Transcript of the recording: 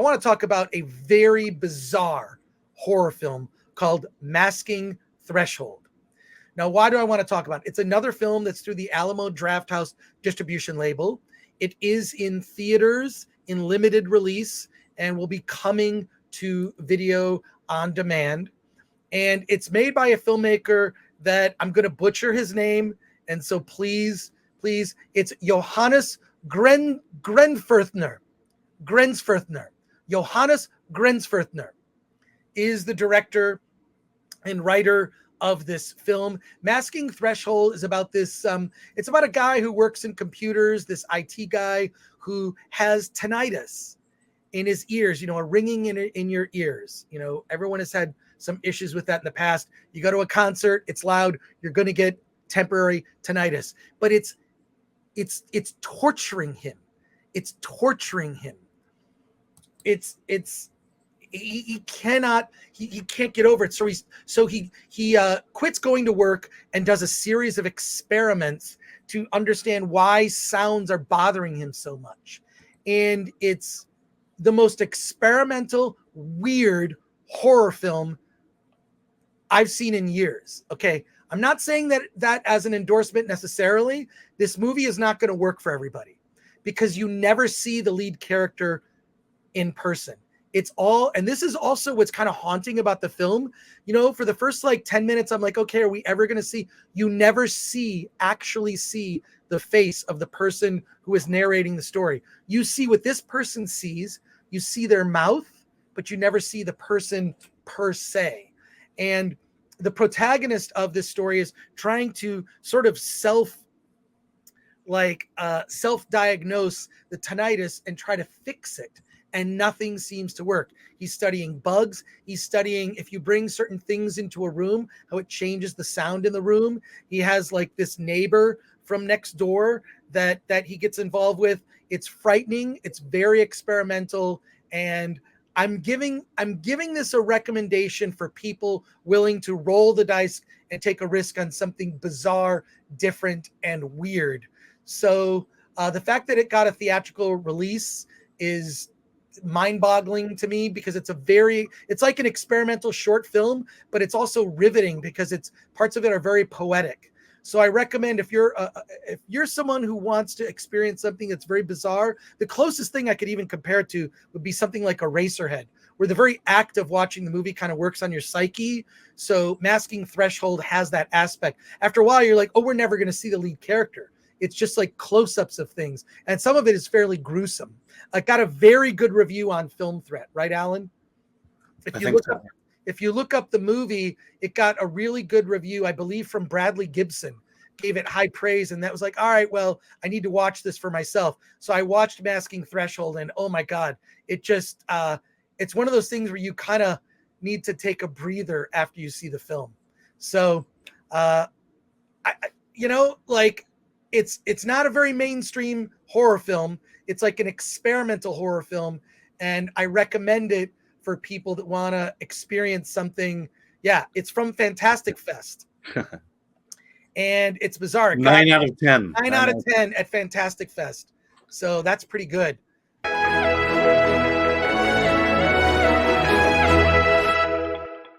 want to talk about a very bizarre horror film called Masking Threshold. Now, why do I want to talk about it? It's another film that's through the Alamo Drafthouse distribution label. It is in theaters in limited release and will be coming to video on demand. And it's made by a filmmaker that I'm going to butcher his name. And so please, it's Johannes Grensfurthner. Johannes Grensfurthner is the director and writer of this film. Masking Threshold is about this. It's about a guy who works in computers, this IT guy who has tinnitus in his ears, a ringing in your ears. Everyone has had some issues with that in the past. You go to a concert, it's loud, you're going to get temporary tinnitus, but it's torturing him. It's torturing him. He can't get over it. So he quits going to work and does a series of experiments to understand why sounds are bothering him so much. And it's the most experimental, weird horror film I've seen in years. Okay. I'm not saying that as an endorsement necessarily. This movie is not going to work for everybody because you never see the lead character in person. And this is also what's kind of haunting about the film. For the first 10 minutes, I'm like, okay, are we ever going to see? You never actually see the face of the person who is narrating the story. You see what this person sees. You see their mouth, but you never see the person per se. And the protagonist of this story is trying to sort of self-diagnose the tinnitus and try to fix it. And nothing seems to work. He's studying bugs. He's studying if you bring certain things into a room, how it changes the sound in the room. He has this neighbor from next door that he gets involved with. It's frightening. It's very experimental. And I'm giving this a recommendation for people willing to roll the dice and take a risk on something bizarre, different, and weird. So the fact that it got a theatrical release is mind-boggling to me because it's like an experimental short film, but it's also riveting because parts of it are very poetic. So I recommend if you're someone who wants to experience something that's very bizarre, the closest thing I could even compare it to would be something like Eraserhead, where the very act of watching the movie kind of works on your psyche. So Masking Threshold has that aspect. After a while, you're like, oh, we're never going to see the lead character. It's just like close-ups of things. And some of it is fairly gruesome. I got a very good review on Film Threat, right, Alan? If you look up the movie, it got a really good review, I believe, from Bradley Gibson. Gave it high praise, and that was like, all right, well, I need to watch this for myself. So I watched Masking Threshold, and oh my God, it just, it's one of those things where you kind of need to take a breather after you see the film. So, it's not a very mainstream horror film. It's like an experimental horror film, and I recommend it for people that want to experience something. Yeah, it's from Fantastic Fest. And it's bizarre. 9 out of 10. 9 out of 10 at Fantastic Fest. So that's pretty good.